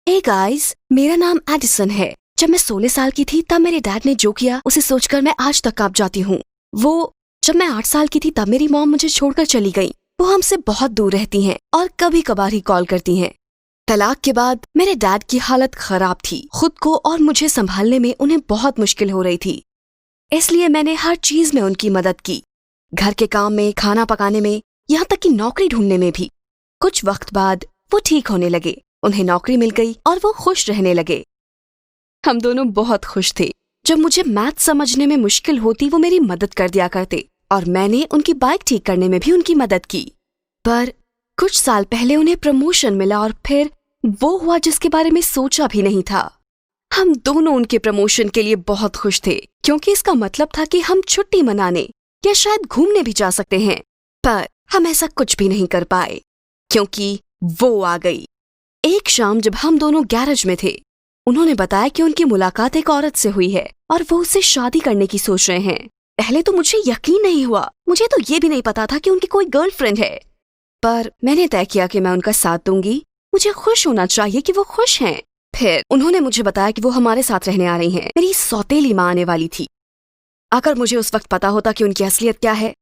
Hey guys, मेरा नाम Edison है। जब मैं 16 साल की थी तब मेरे डैड ने जो किया उसे सोचकर मैं आज तक कांप जाती हूँ। जब मैं 8 साल की थी तब मेरी मॉम मुझे छोड़कर चली गई। वो हमसे बहुत दूर रहती हैं और कभी कभार ही कॉल करती हैं। तलाक के बाद मेरे डैड की हालत खराब थी। खुद को और मुझे संभालने में उन्हें बहुत मुश्किल हो रही थी, इसलिए मैंने हर चीज में उनकी मदद की, घर के काम में, खाना पकाने में, यहाँ तक कि नौकरी ढूंढने में भी। कुछ वक्त बाद वो ठीक होने लगे, उन्हें नौकरी मिल गई और वो खुश रहने लगे। हम दोनों बहुत खुश थे। जब मुझे मैथ समझने में मुश्किल होती वो मेरी मदद कर दिया करते और मैंने उनकी बाइक ठीक करने में भी उनकी मदद की। पर कुछ साल पहले उन्हें प्रमोशन मिला और फिर वो हुआ जिसके बारे में सोचा भी नहीं था। हम दोनों उनके प्रमोशन के लिए बहुत खुश थे, क्योंकि इसका मतलब था कि हम छुट्टी मनाने या शायद घूमने भी जा सकते हैं। पर हम ऐसा कुछ भी नहीं कर पाए, क्योंकि वो आ गई। एक शाम जब हम दोनों गैरेज में थे, उन्होंने बताया कि उनकी मुलाकात एक औरत से हुई है और वो उससे शादी करने की सोच रहे हैं। पहले तो मुझे यकीन नहीं हुआ। मुझे तो ये भी नहीं पता था कि उनकी कोई गर्लफ्रेंड है। पर मैंने तय किया कि मैं उनका साथ दूंगी। मुझे खुश होना चाहिए कि वो खुश हैं। फिर उन्होंने मुझे बताया कि वो हमारे साथ रहने आ रही हैं। मेरी सौतेली माँ आने वाली थी। अगर मुझे उस वक्त पता होता कि उनकी असलियत क्या है,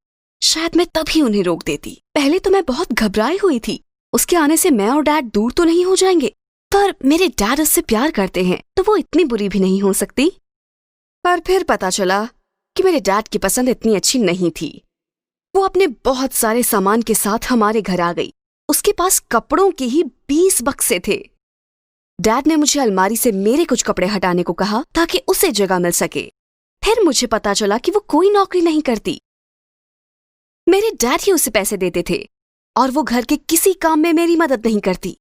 शायद मैं तभी उन्हें रोक देती। पहले तो मैं बहुत घबराई हुई थी। उसके आने से मैं और डैड दूर तो नहीं हो जाएंगे, पर मेरे डैड उससे प्यार करते हैं तो वो इतनी बुरी भी नहीं हो सकती। पर फिर पता चला कि मेरे डैड की पसंद इतनी अच्छी नहीं थी। वो अपने बहुत सारे सामान के साथ हमारे घर आ गई। उसके पास कपड़ों के ही 20 बक्से थे। डैड ने मुझे अलमारी से मेरे कुछ कपड़े हटाने को कहा ताकि उसे जगह मिल सके। फिर मुझे पता चला कि वो कोई नौकरी नहीं करती। मेरे डैड ही उसे पैसे देते थे और वो घर के किसी काम में मेरी मदद नहीं करती।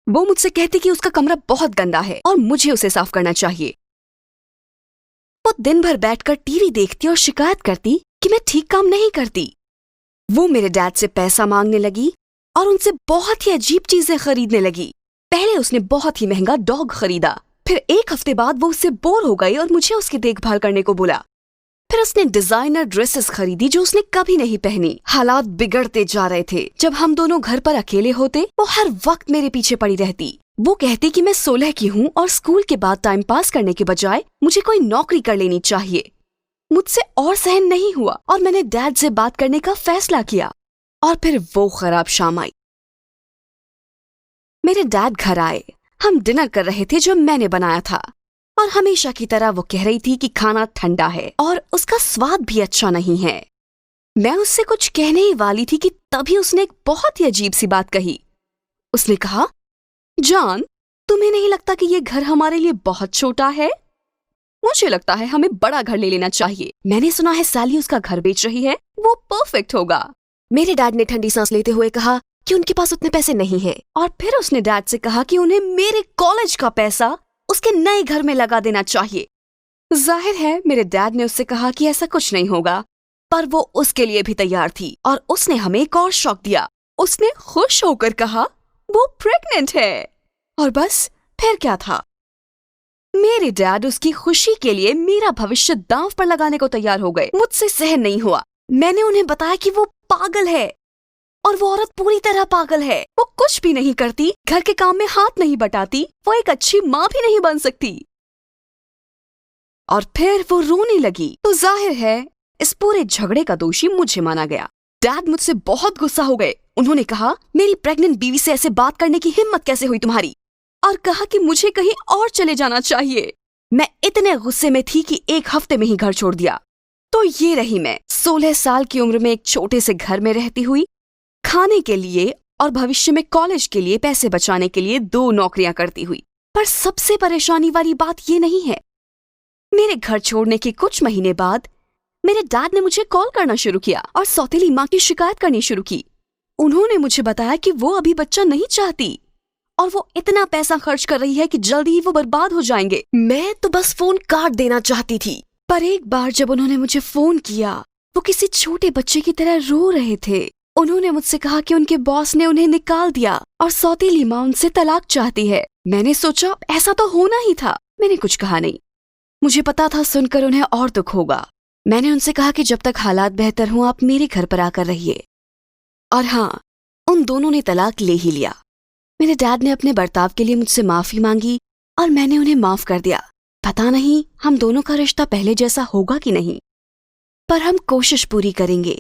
वो मुझसे कहती कि उसका कमरा बहुत गंदा है और मुझे उसे साफ करना चाहिए। वो दिन भर बैठकर टीवी देखती और शिकायत करती कि मैं ठीक काम नहीं करती। वो मेरे डैड से पैसा मांगने लगी और उनसे बहुत ही अजीब चीजें खरीदने लगी। पहले उसने बहुत ही महंगा डॉग खरीदा। फिर एक हफ्ते बाद वो उससे बोर हो गई और मुझे उसकी देखभाल करने को बोला। फिर उसने डिजाइनर ड्रेसेस खरीदी जो उसने कभी नहीं पहनी। हालात बिगड़ते जा रहे थे। जब हम दोनों घर पर अकेले होते, वो हर वक्त मेरे पीछे पड़ी रहती। वो कहती कि मैं 16 की हूँ और स्कूल के बाद टाइम पास करने के बजाय मुझे कोई नौकरी कर लेनी चाहिए। मुझसे और सहन नहीं हुआ और मैंने डैड से बात करने का फैसला किया। और फिर वो खराब शाम आई। मेरे डैड घर आए। हम डिनर कर रहे थे जो मैंने बनाया था, और हमेशा की तरह वो कह रही थी कि खाना ठंडा है और उसका स्वाद भी अच्छा नहीं है। मैं उससे कुछ कहने ही वाली थी कि तभी उसने एक बहुत ही अजीब सी बात कही। उसने कहा, जॉन, तुम्हें नहीं लगता कि ये घर हमारे लिए बहुत छोटा है? मुझे लगता है हमें बड़ा घर ले लेना चाहिए। मैंने सुना है सैली उसका घर बेच रही है, वो परफेक्ट होगा। मेरे डैड ने ठंडी सांस लेते हुए कहा कि उनके पास उतने पैसे नहीं हैं, और फिर उसने डैड से कहा कि उन्हें मेरे कॉलेज का पैसा उसके नए घर में लगा देना चाहिए। जाहिर है मेरे डैड ने उससे कहा कि ऐसा कुछ नहीं होगा, पर वो उसके लिए भी तैयार थी और उसने हमें एक और शौक दिया। उसने खुश होकर कहा वो प्रेग्नेंट है। और बस फिर क्या था, मेरे डैड उसकी खुशी के लिए मेरा भविष्य दांव पर लगाने को तैयार हो गए। मुझसे सहन नहीं हुआ। मैंने उन्हें बताया कि वो पागल है, और वो औरत पूरी तरह पागल है। वो कुछ भी नहीं करती, घर के काम में हाथ नहीं बटाती, वो एक अच्छी माँ भी नहीं बन सकती। और फिर वो रोने लगी। तो जाहिर है इस पूरे झगड़े का दोषी मुझे माना गया। डैड मुझसे बहुत गुस्सा हो गए। उन्होंने कहा, मेरी प्रेग्नेंट बीवी से ऐसे बात करने की हिम्मत कैसे हुई तुम्हारी, और कहा कि मुझे कहीं और चले जाना चाहिए। मैं इतने गुस्से में थी कि एक हफ्ते में ही घर छोड़ दिया। तो ये रही मैं 16 साल की उम्र में एक छोटे से घर में रहती हुई, खाने के लिए और भविष्य में कॉलेज के लिए पैसे बचाने के लिए 2 नौकरियां करती हुई। पर सबसे परेशानी वाली बात ये नहीं है। मेरे घर छोड़ने के कुछ महीने बाद मेरे डैड ने मुझे कॉल करना शुरू किया और सौतेली माँ की शिकायत करनी शुरू की। उन्होंने मुझे बताया कि वो अभी बच्चा नहीं चाहती और वो इतना पैसा खर्च कर रही है कि जल्दी ही वो बर्बाद हो जाएंगे। मैं तो बस फोन काट देना चाहती थी, पर एक बार जब उन्होंने मुझे फोन किया, वो किसी छोटे बच्चे की तरह रो रहे थे। उन्होंने मुझसे कहा कि उनके बॉस ने उन्हें निकाल दिया और सौतेली माँ उनसे तलाक चाहती है। मैंने सोचा ऐसा तो होना ही था। मैंने कुछ कहा नहीं। मुझे पता था सुनकर उन्हें और दुख होगा। मैंने उनसे कहा कि जब तक हालात बेहतर हों आप मेरे घर पर आकर रहिए। और हाँ, उन दोनों ने तलाक ले ही लिया। मेरे डैड ने अपने बर्ताव के लिए मुझसे माफी मांगी और मैंने उन्हें माफ कर दिया। पता नहीं हम दोनों का रिश्ता पहले जैसा होगा कि नहीं, पर हम कोशिश पूरी करेंगे।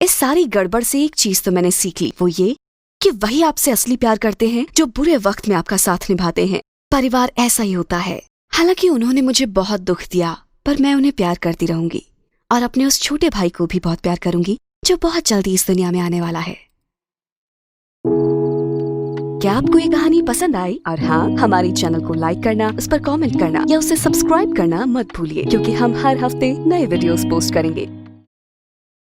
इस सारी गड़बड़ से एक चीज तो मैंने सीख ली, वो ये कि वही आपसे असली प्यार करते हैं जो बुरे वक्त में आपका साथ निभाते हैं। परिवार ऐसा ही होता है। हालांकि उन्होंने मुझे बहुत दुख दिया, पर मैं उन्हें प्यार करती रहूंगी और अपने उस छोटे भाई को भी बहुत प्यार करूंगी जो बहुत जल्दी इस दुनिया में आने वाला है। क्या आपको ये कहानी पसंद आई? और हाँ, हमारे चैनल को लाइक करना, उस पर कमेंट करना या उसे सब्सक्राइब करना मत भूलिए, क्योंकि हम हर हफ्ते नए वीडियोस पोस्ट करेंगे।